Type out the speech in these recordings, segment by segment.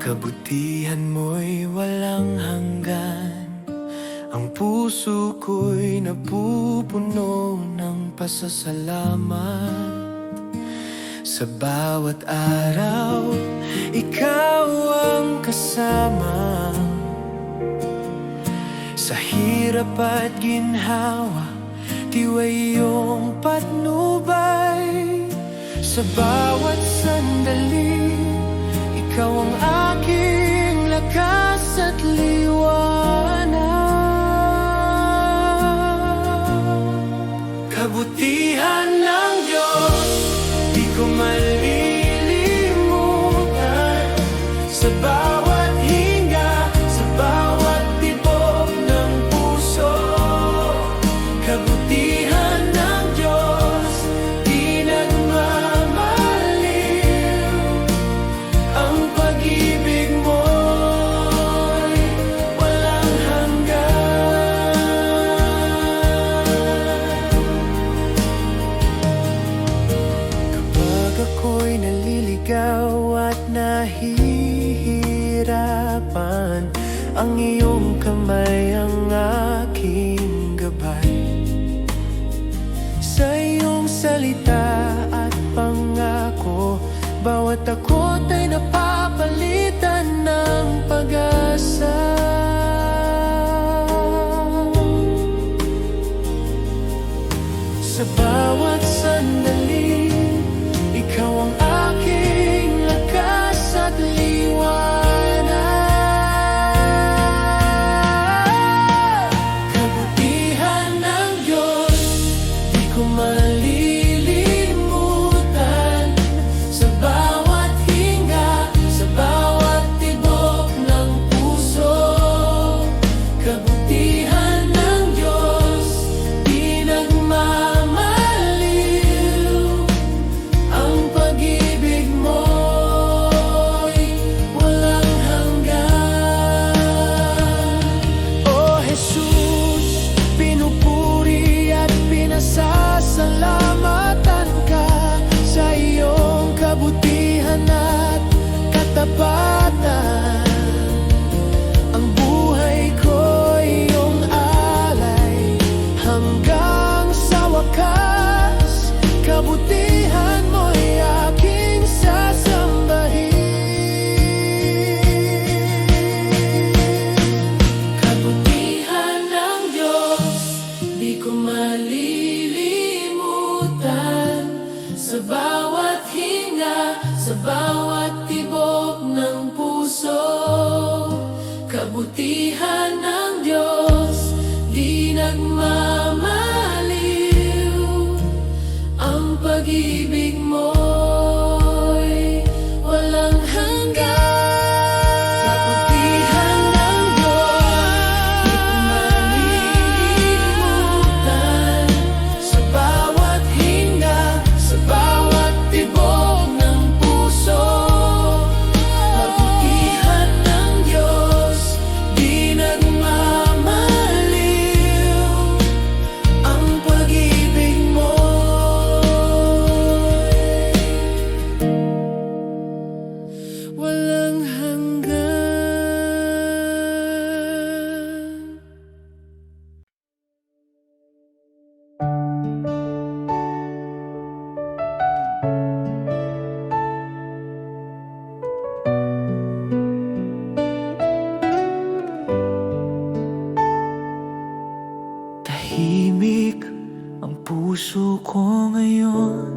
Kabutihan mo'y walang hanggan. Ang puso ko'y napupuno ng pasasalamat. Sa bawat araw, ikaw ang kasama. Sa hirap at ginhawa, tiway iyong patnubay. Sa bawat sandali, ikaw ang aking lakas at liwanag. Kabutihan ng Diyos, di ko malilimutan. Sa bawat hinga, sa bawat tibok ng puso. Kabutihan ng Diyos, di nagmamaliw. Ang pag-ibig mo'y walang hanggan. Kapag ako'y naliligaw at nahihirapan, ang iyong kamay ang aking gabay. Sa iyong salita at pangako, bawat takot ay napapalitan ng pag-asa. Sa bawat sandali, ikaw ang aking lakas at liwanag. Kabutihan ng Diyos, di ko malilimutan. Sa bawat hinga, sa bawat tibok ng puso. Kabutihan ng Diyos, di nagmamaliw. Ang pag-ibig mo'y walang hanggan. O Jesus, pinupuri at pinasasalamatan ka sa iyong kabutihan at katapatan. Ang buhay ko'y iyong alay hanggang sa wakas. Kabutihan mo'y aking sasambahin. Kabutihan ng Diyos, di ko malilimutan. Sa bawat hinga, sa bawat tibok ng puso. Kabutihan ng Diyos, di nagmamaliw. Ang pag-ibig mo'y walang hanggan. Kabutihan ng Diyos, di ko malilimutan. Sa bawat hinga, sa bawat tibok ng puso. Kabutihan ng Diyos, di nagmamaliw. Ang pag-ibig mo'y walang hanggan. Tahimik ang puso ko ngayon,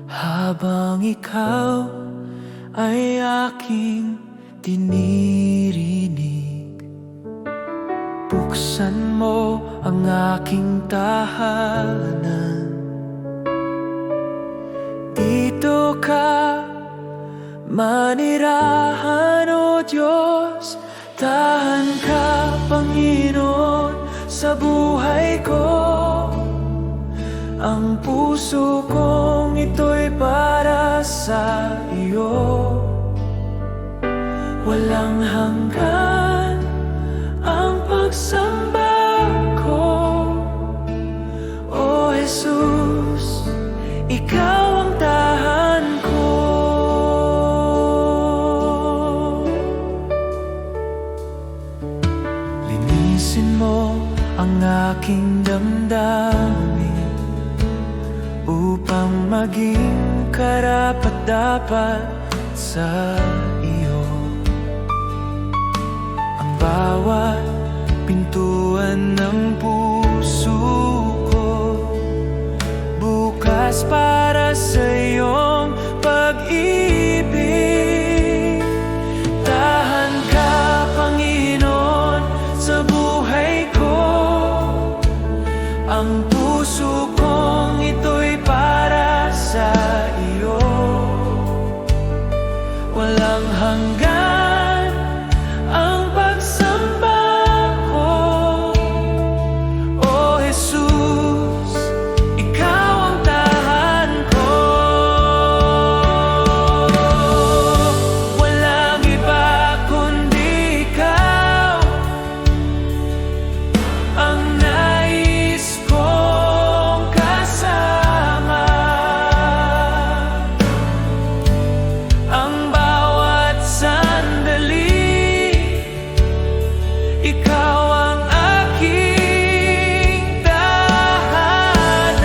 habang ikaw ay aking dinirinig. Buksan mo ang aking tahanan. Dito ka manirahan, o Diyos. Tahan ka, Panginoon, sa buhay ko. Ang puso kong ito'y para sa iyo. Walang hanggan ang pagsamba ko, O Jesus. Ikaw ang tahan ko. aking damdamin upang maging karapat-dapat sa iyo. Ang bawat pintuan ng puso ko bukas para sa iyong pag-ibig. Tahan ka, Panginoon, sa buhay ko. Ang puso kong ito'y para sa iyo. Walang hanggan ang pagsamba ko. O Jesus, ikaw ang tahan ko. Walang iba kundi ikaw ang nais kong kasama. Ang bawat sandali, ikaw ang aking tahanan.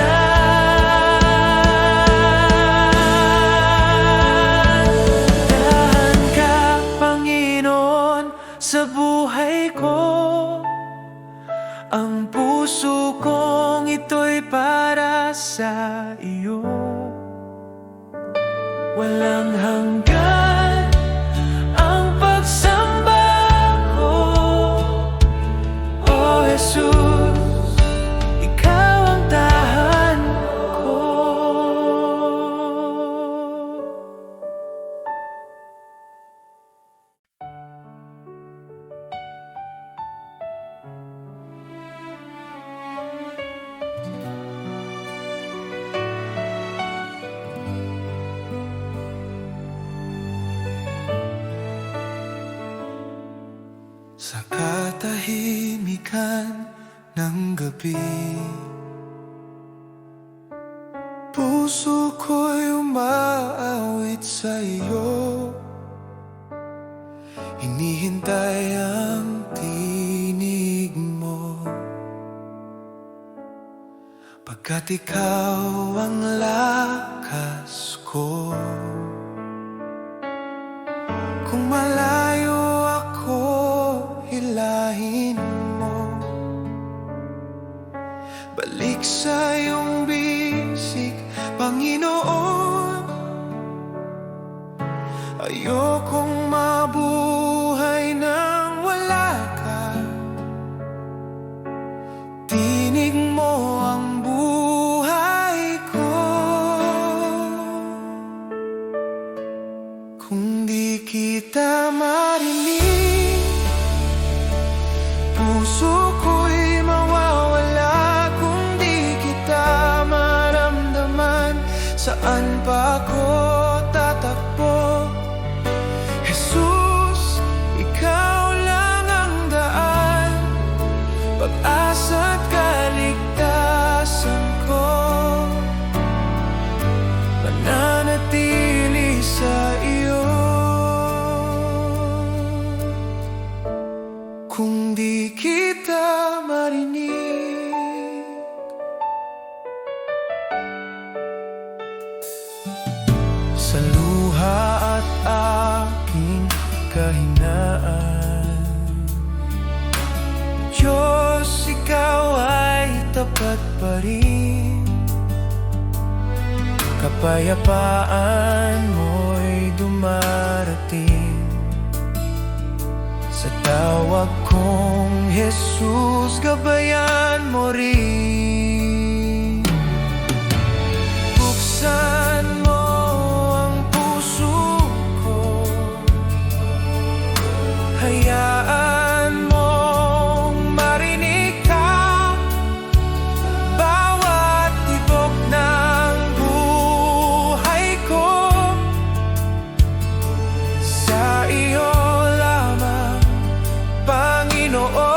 Tahan ka, Panginoon, sa buhay ko. Ang puso kong ito'y para sa iyo. Walang hanggan ang pagsamba ko. O Jesus, ikaw ang tahan ko. Sa katahimikan ng gabi, puso ko'y umaawit sa iyo. Hinihintay ang tinig mo, pagkat ikaw ang lakas ko. Kung malayo ako, hilahin mo. Balik sa iyong bisig, Panginoon. Ayokong mabuhay nang wala ka. Tinig mo ang buhay ko. Kung di kita marinig, puso ko'y mawawala. Kung di kita maramdaman, saan pa ako tatakbo? Jesus, ikaw lang ang daan, pag-asa't kaligtasan ko. Mananatili sa iyo. Kung di kita marinig, sa luha at aking kahinaan, Diyos, ikaw ay tapat pa rin. Kapayapaan mo'y dumarating sa tawag kong Jesus, gabayan mo rin. Buksan mo ang puso ko, hayaan mong marinig ka. Bawat tibok ng buhay ko, sa iyo lamang, Panginoon.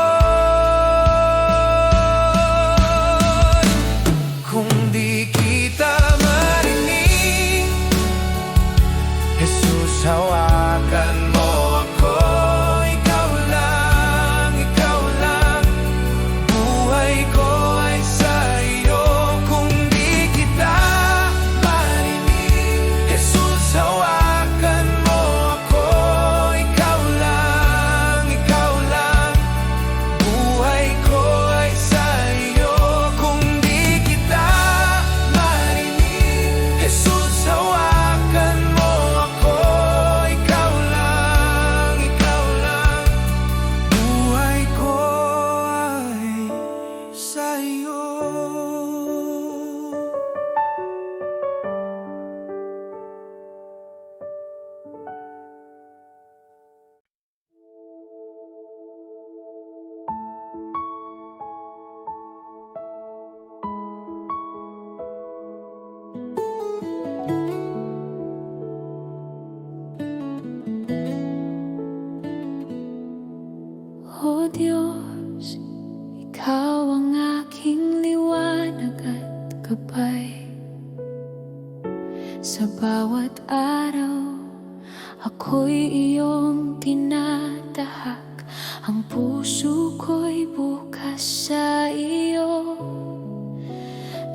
iyong tinatahak, ang puso ko'y bukas sa iyo.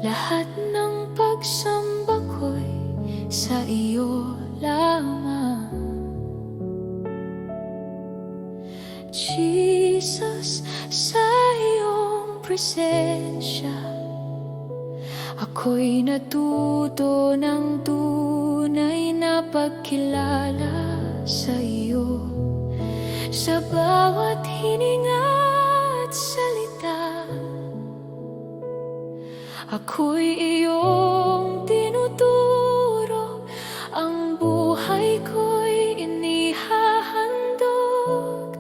Lahat ng pagsamba ko'y sa iyo lamang. Jesus, sa iyong presensya ako'y natuto ng tunay na pagkilala sa iyo. Sa bawat hininga at salita, ako'y iyong tinuturo. Ang buhay ko'y inihahandog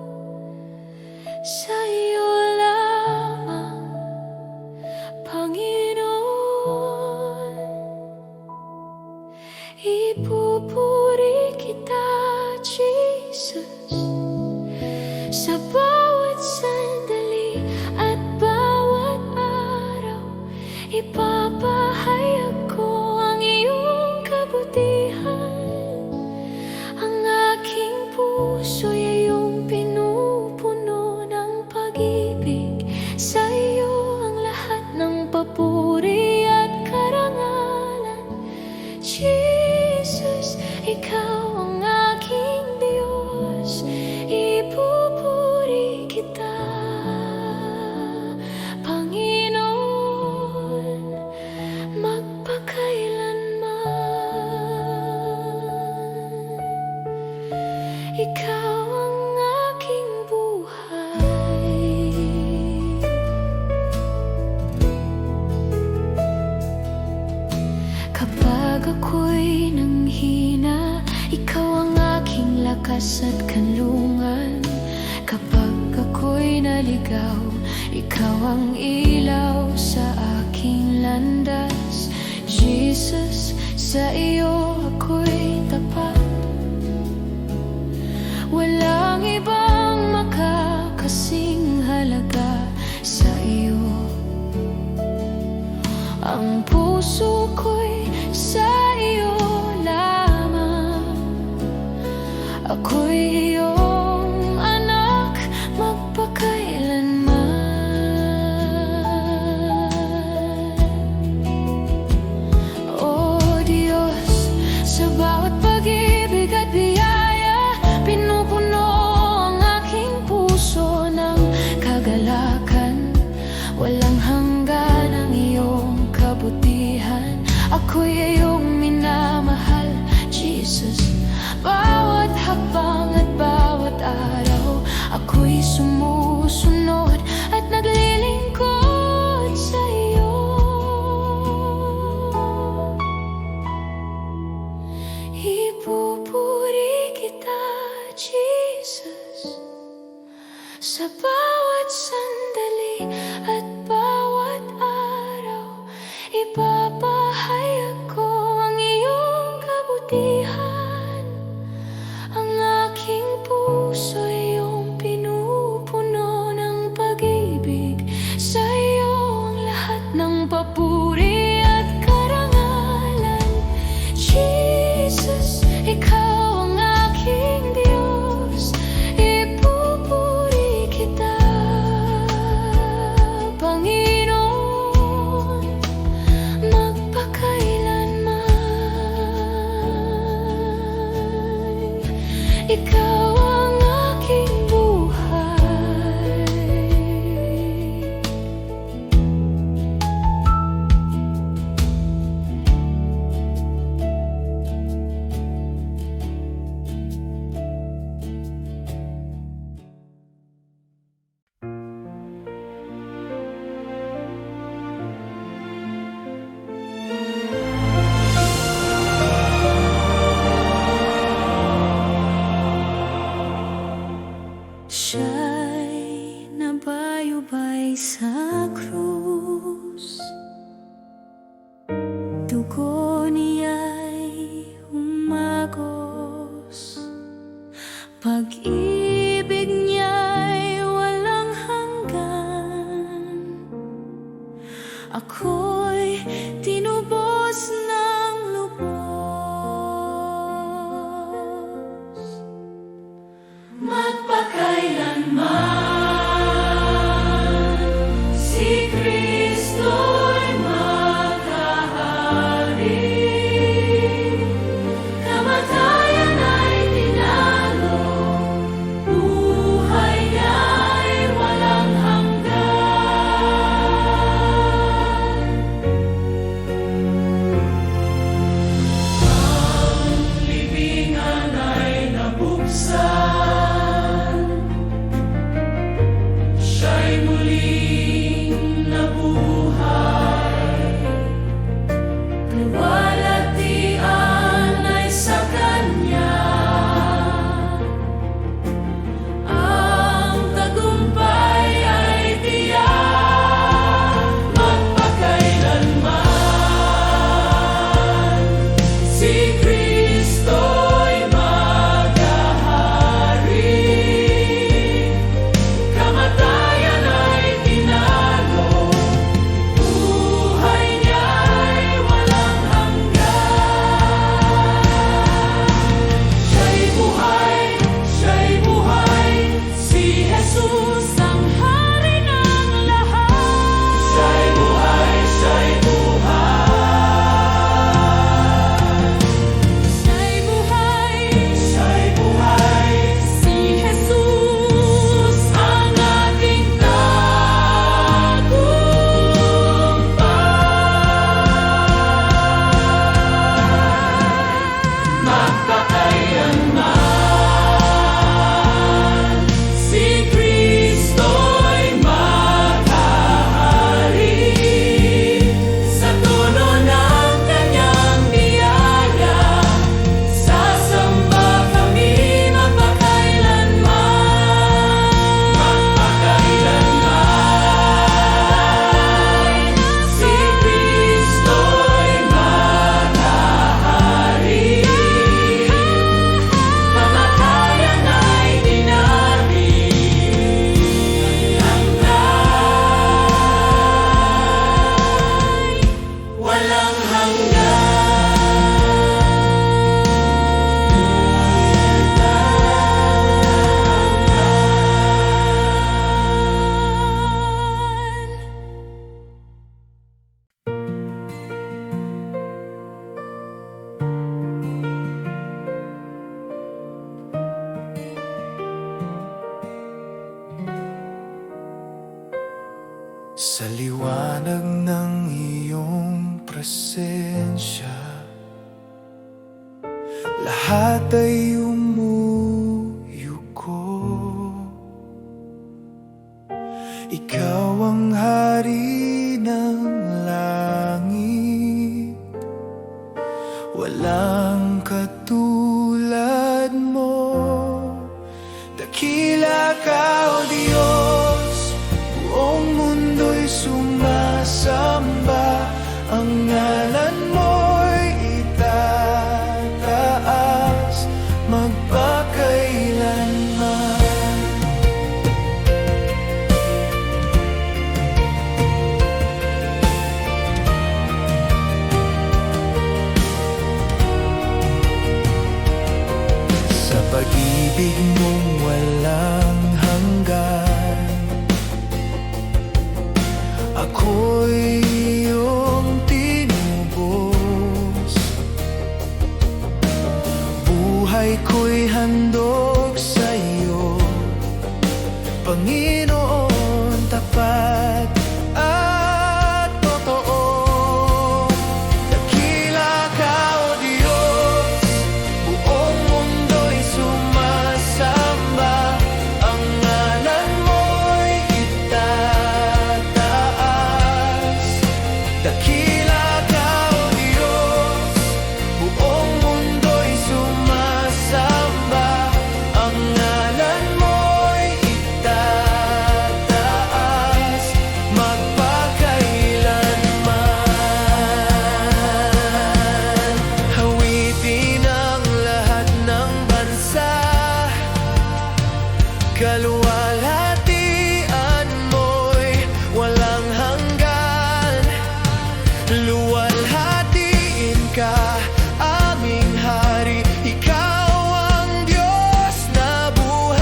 sa iyo lamang, Panginoon. Ipupuri kita, Jesus, sa bawat sandali at bawat araw. Ipapahayag ko ang iyong kabutihan. Ang aking puso'y iyong pinupuno ng pag-ibig. Sa iyo ang lahat ng papuri at karangalan. Jesus, ikaw ang aking Diyos. Ipupuri kita, Panginoon, magpakailanman. Ikaw ang aking buhay. Kapag ako'y nanghina, ikaw ang aking lakas at kanlungan. Kapag ako'y naligaw, ikaw ang ilaw sa aking landas. Jesus, sa iyo ako'y tapat. Walang ibang makakasing halaga sa iyo. Ang puso ko'y sa iyo lamang. Ako'y iyong anak, magpakailanman. O Diyos, sa bawat pag-ibig at biyaya, pinupuno ang aking puso ng kagalakan. Walang hanggan ang iyong kabutihan. Ako'y iyong minamahal, Jesus. Bawat hakbang at bawat araw, ako'y sumusunod at naglilingkod sa iyo. Ipupuri kita, Jesus, sa bawat sandali at bawat araw. Ipapahayag ko ang iyong kabutihan. Ang aking puso'y iyong pinupuno ng pag-ibig. Sa iyo ang lahat ng papuri at karangalan. Jesus, ikaw ang aking Diyos. Ipupuri kita, Panginoon, magpakailanman. Ikaw ang aking buhay. Siya'y nabayubay sa krus, dugo niya'y humagos, pag-ibig niya'y walang hanggan. Ako'y tinubos ng lubos. Sa liwanag ng iyong presensya, lahat ay umuyuko. Ikaw ang hari ng langit, walang katulad mo. Dakila ka, O Diyos, buong mundo'y sumasamba. Ang ngalan mo'y itataas magpakailanman. Sa pag-ibig mong walang hanggan, ako'y iyong tinubos. Buhay ko'y handog sa iyo, Panginoon, tapat at totoo. Dakila ka, O Diyos, buong mundo'y sumasamba. Ang ngalan mo'y itataas. Dakila ka, O Diyos, buong mundo'y sumasamba. Ang ngalan mo'y itataas magpakailanman. Hawitin ang lahat ng bansa, kaluwalhatian mo'y walang hanggan. Luwalhatiin ka, aming hari, ikaw ang Diyos na buhay.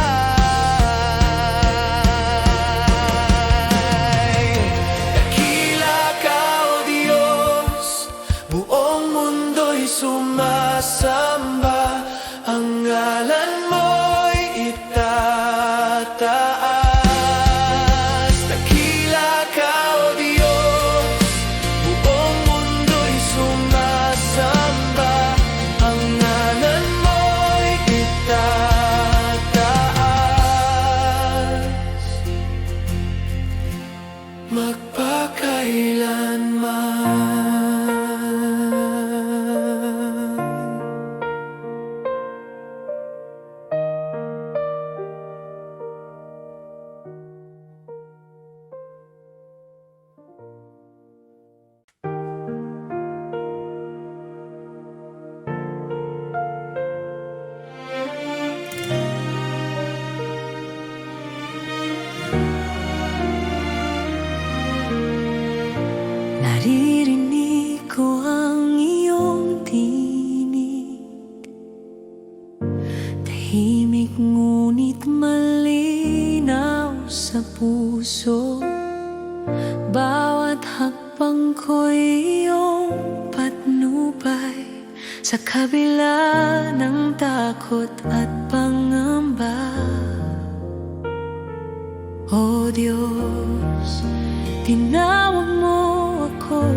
Dakila ka, O Diyos, buong mundo'y sumasamba. Ang ngalan mo'y itataas. Dakila ka, O Diyos, buong mundo'y sumasamba. Ang ngalan mo'y itataas magpakailanman. Naririnig ko ang iyong tinig, tahimik ngunit malinaw sa puso. Bawat hakbang ko'y iyong patnubay, sa kabila ng takot at pangamba. O Diyos, tinawag mo ako,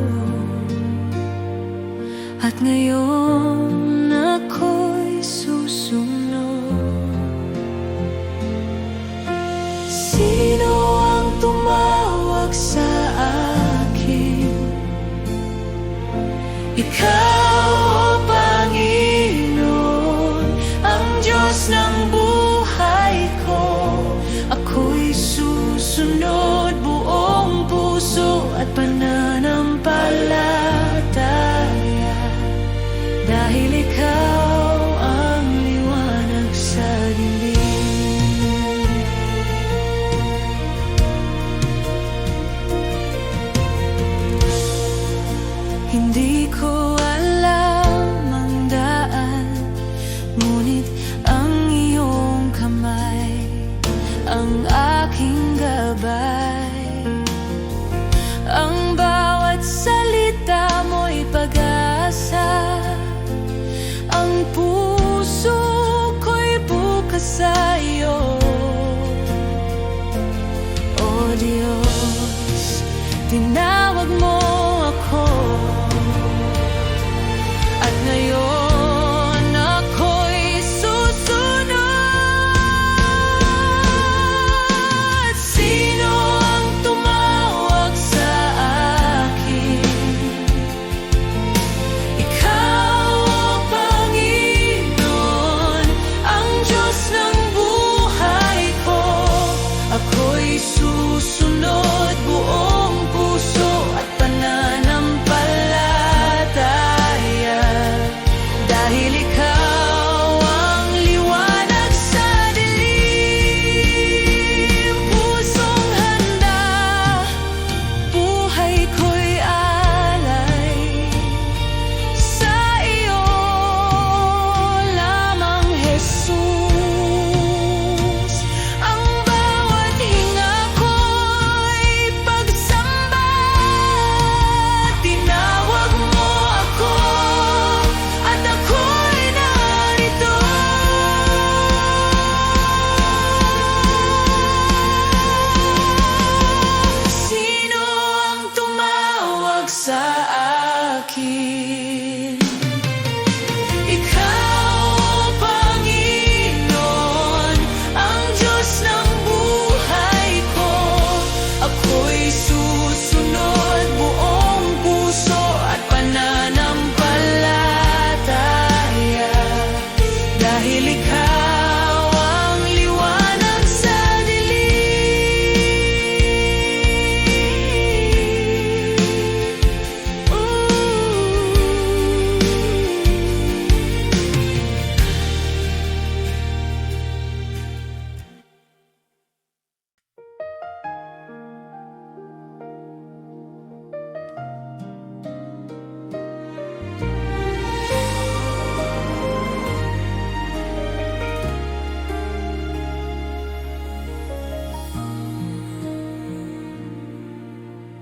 at ngayon ako'y susunod. Sino ang tumawag sa akin? Ikaw, O Panginoon, ang Diyos ng buhay ko. Ako'y susunod buong puso at pananampalataya, dahil ikaw ang liwanag sa dilim. Hindi ko alam ang daan, ngunit ang iyong kamay ang aking gabay. Ang bawat salita mo'y pag-asa, ang puso ko'y bukas sa'yo. O Diyos, tinawag mo ako. At ngayon ako'y susunod. Sino ang tumawag sa akin? Ikaw, Panginoon, ang Diyos ng buhay ko. Ako'y susunod buong puso at pananampalataya, dahil ikaw ang liwanag sa dilim. Pusong handa, buhay ko'y alay sa iyo lamang, Jesus. Ang bawat hinga ko'y pagsamba. Tinawag mo ako at ako'y narito. Sino ang tumawag sa akin? Ikaw, Panginoon, ang Diyos ng buhay ko. Ako'y susunod buong puso at pananampalataya, dahil ikaw ang liwanag sa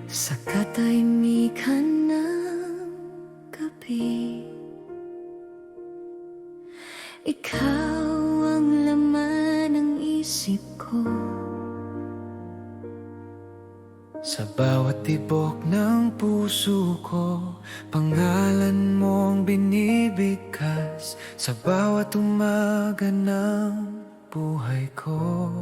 sa katahimikan ng gabi. Ikaw ang laman ng isip ko. Sa bawat tibok ng puso ko, pangalan mong binibigkas. Sa bawat umaga ng buhay ko,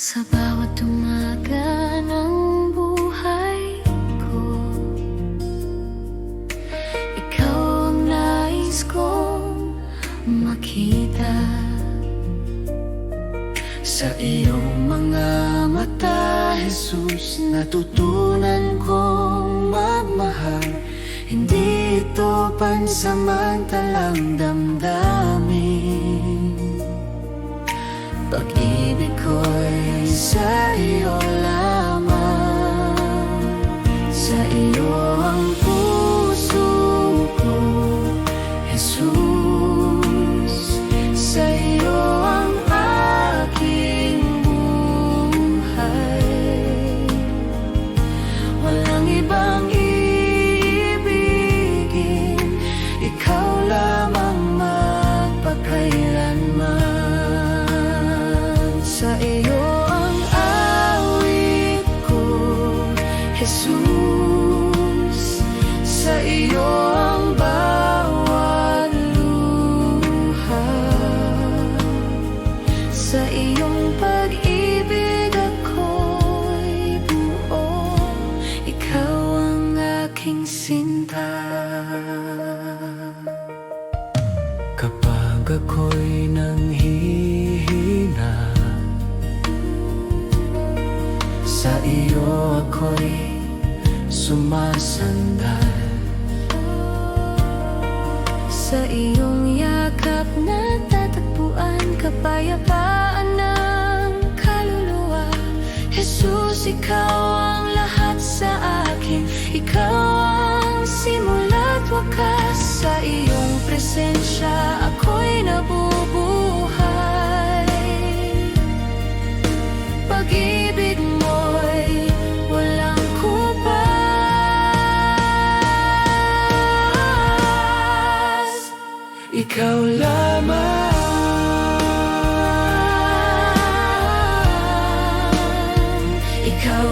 Sa bawat umaga ng buhay ko, ikaw ang nais kong makita. sa iyong mga mata, Jesus, natutunan kong magmahal. Hindi ito pansamantalang damdamin. Pag-ibig ko'y sa iyo lamang. Sa iyo ang puso ko, Jesus. Sa iyo ang aking buhay. Walang ibang iibigin, ikaw lamang magpakailanman. Sa iyo ang awit ko, Jesus. Sa iyo ang bawat luha. Sa iyong pag-ibig ako'y buo. Ikaw ang aking sinta. Kapag ako'y nanghihina, sa iyo ako'y sumasandal. Sa iyong yakap natatagpuan kapayapaan ng kaluluwa. Jesus, ikaw ang lahat sa akin. Ikaw ang simula't wakas. Sa iyong presensya ako'y nabubuhay. Pag-ibig mo'y walang kupas. Ikaw lamang, Ikaw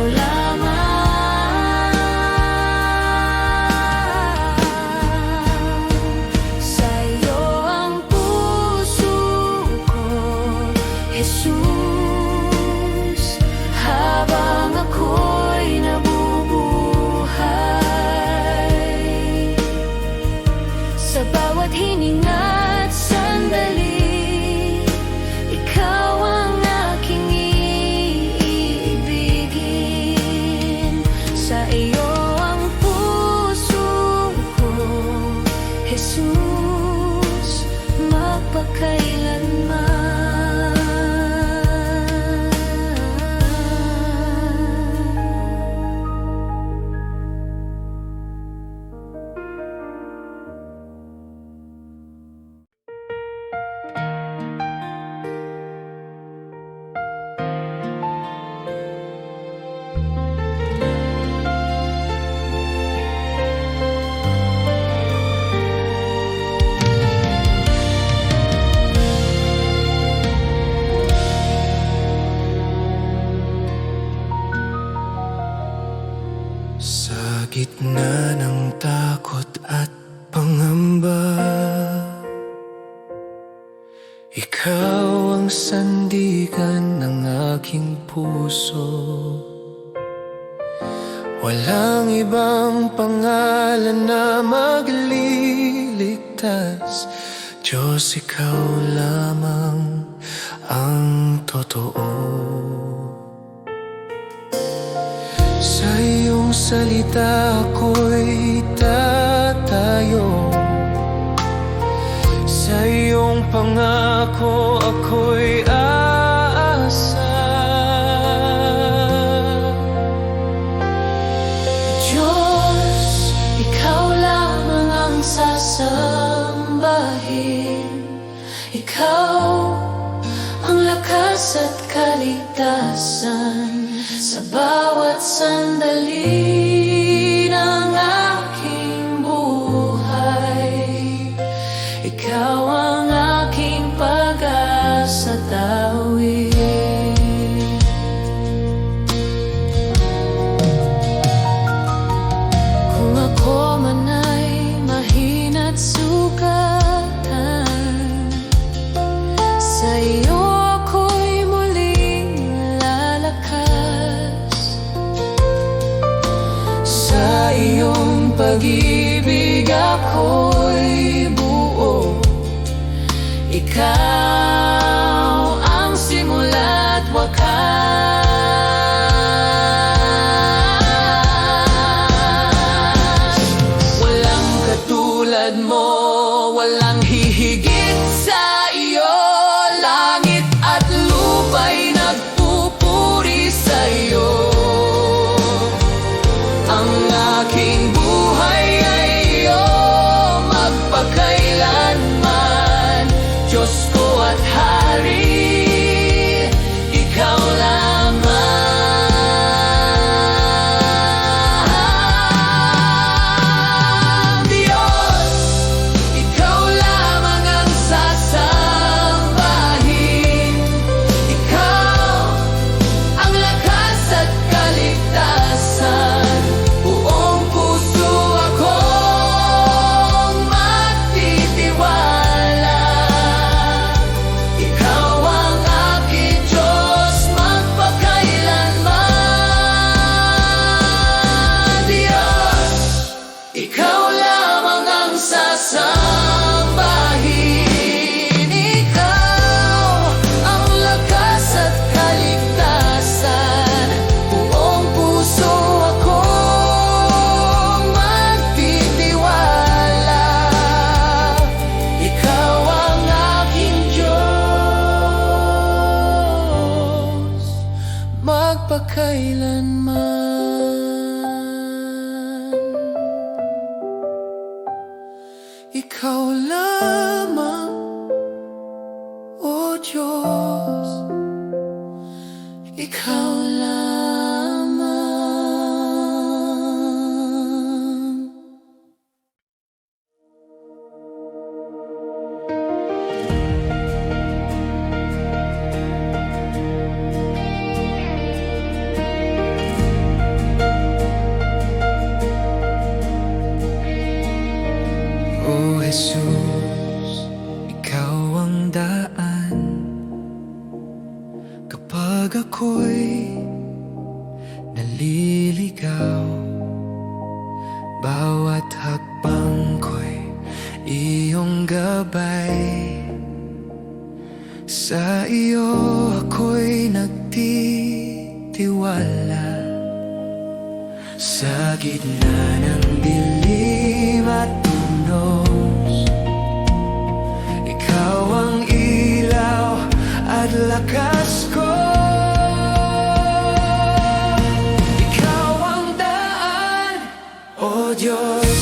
gitna ng takot at pangamba, ikaw ang sandigan ng aking puso. Walang ibang pangalan na magliligtas, Diyos, ikaw lamang ang totoo. Sa iyong salita ako'y tatayo, sa iyong pangako ako'y aasa. Diyos, ikaw lamang ang sasambahin. Ikaw ang lakas at kaligtasan sa bawat sandali ng aking buhay. Ikaw ang aking pag-asa tawid. Kung ako man ay mahina't sugatan, sa iyo ako'y muling lalakas. Sa iyong pag-ibig ako'y buo. Ikaw ang simula't wakas. Walang katulad mo, walang hihigit sa iyo. Langit at lupa'y nagpupuri sa iyo. Ang aking buhay ay iyo magpakailanman. Diyos ko at Hari, ikaw lamang. Diyos, ikaw lamang ang sasambahin. Ikaw ang lakas at kaligtasan. Buong puso akong magtitiwala. Ikaw ang aking Diyos magpakailanman. Diyos, ikaw lamang ang sasambahin. Ikaw ang lakas at kaligtasan. Buong puso akong magtitiwala. Ikaw ang aking Diyos magpakailanman. Ikaw lamang, O Diyos, ikaw lamang. O Jesus, ikaw ang daan kapag ako'y naliligaw. Bawat hakbang ko'y iyong gabay. Sa iyo ako'y nagtitiwala. Sa gitna ng dilim at tunos, ikaw ang ilaw at lakas ko. Ikaw ang daan, O Diyos.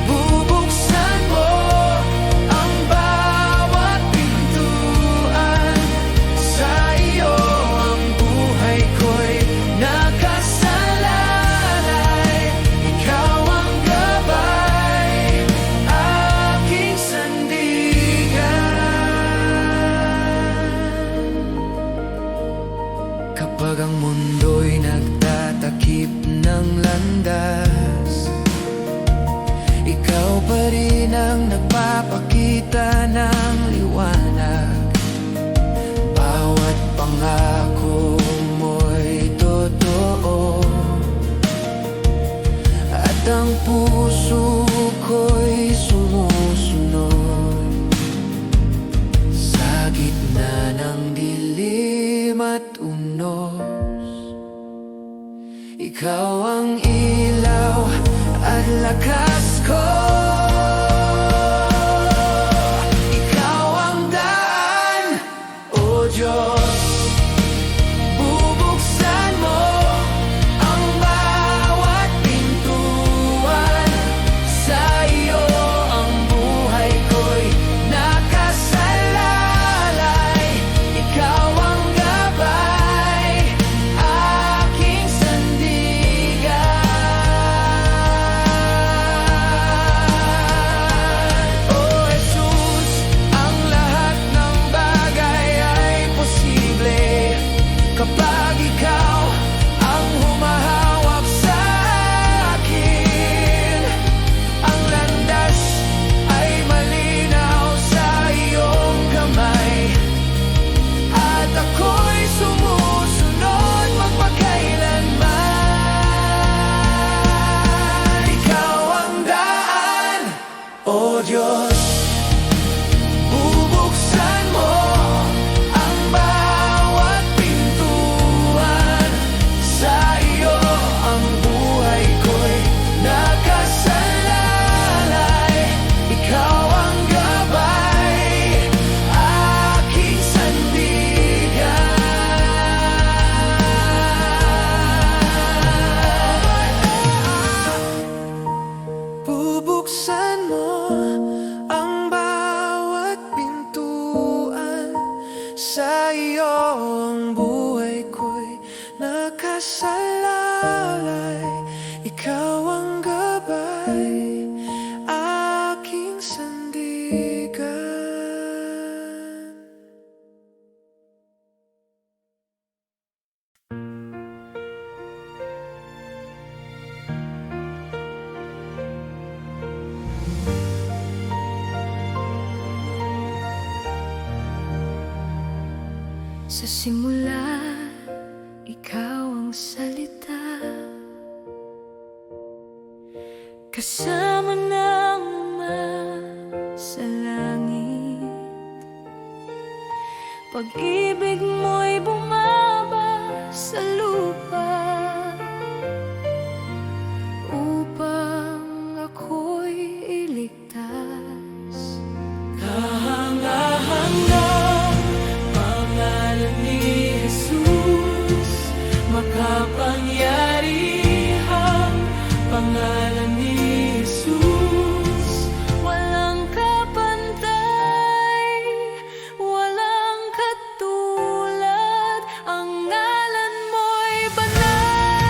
Bubuksan mo ang bawat pintuan. Sa iyo ang buhay ko'y nakasalalay. Ikaw ang gabay, aking sandigan. Kapag ang mundo'y nagtatanggi, takip ng landas. Ikaw pa rin ang nagpapakita ng liwanag. Bawat pangako mo'y totoo, at ang puso ko'y sumusunod. Sa gitna ng dilim at unos, ikaw ang ilaw at lakas ko. Ikaw ang daan, O Diyos. Bubuksan mo ang bawat pintuan. Sa iyo ang buhay ko'y nakasalalay. Ikaw ang gabay, aking sandigan. O Jesus, ang lahat ng bagay ay posible kapag ikaw ang humahawak sa akin. Ang landas ay malinaw sa iyong kamay, at ako'y sumusunod magpakailanman. Ikaw ang daan, O Diyos. Bubuksan mo ang bawat pintuan. Sa iyo ang buhay ko'y nakasalalay. Ikaw ang gabay, aking sandigan. Bubuksan mo ang bawat pintuan. Sa iyo ang buhay ko'y nakasalalay. Ikaw ang gabay, aking sandigan. Sa simula, ikaw ang salita, kasama ng Ama sa langit. Pag-ibig mo'y bumaba sa lupa, upang ako'y iligtas. Kahanga-hanga pangalan ni Jesus, makapangyarihan pangalan ni Jesus. Walang kapantay, walang katulad, ang ngalan mo'y banal.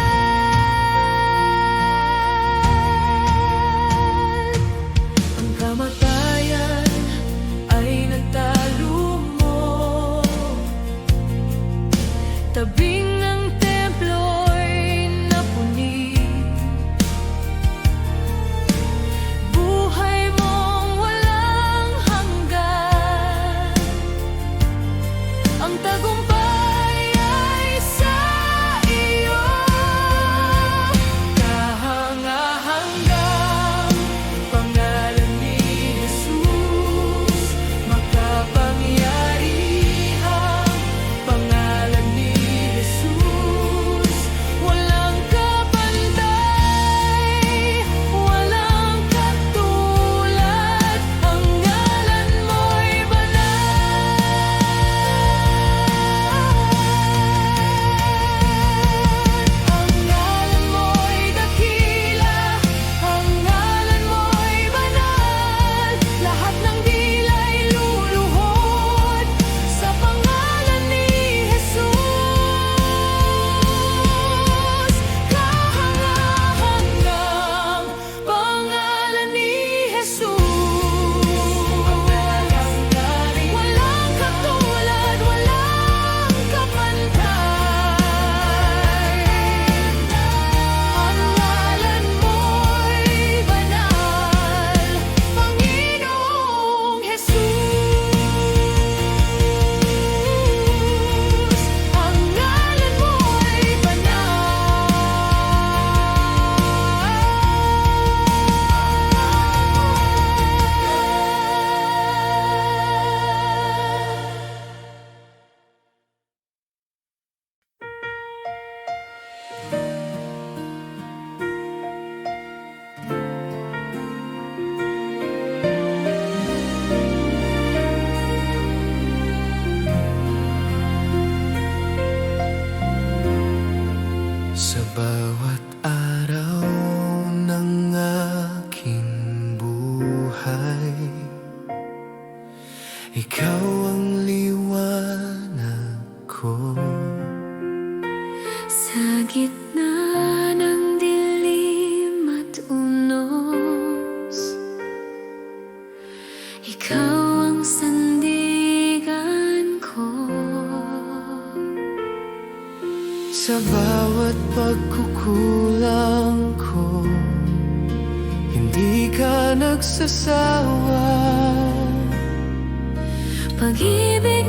ang liwanag ko. Sa gitna ng dilim at unos, ikaw ang sandigan ko. Sa bawat pagkukulang ko, hindi ka nagsasawa. Pag-ibig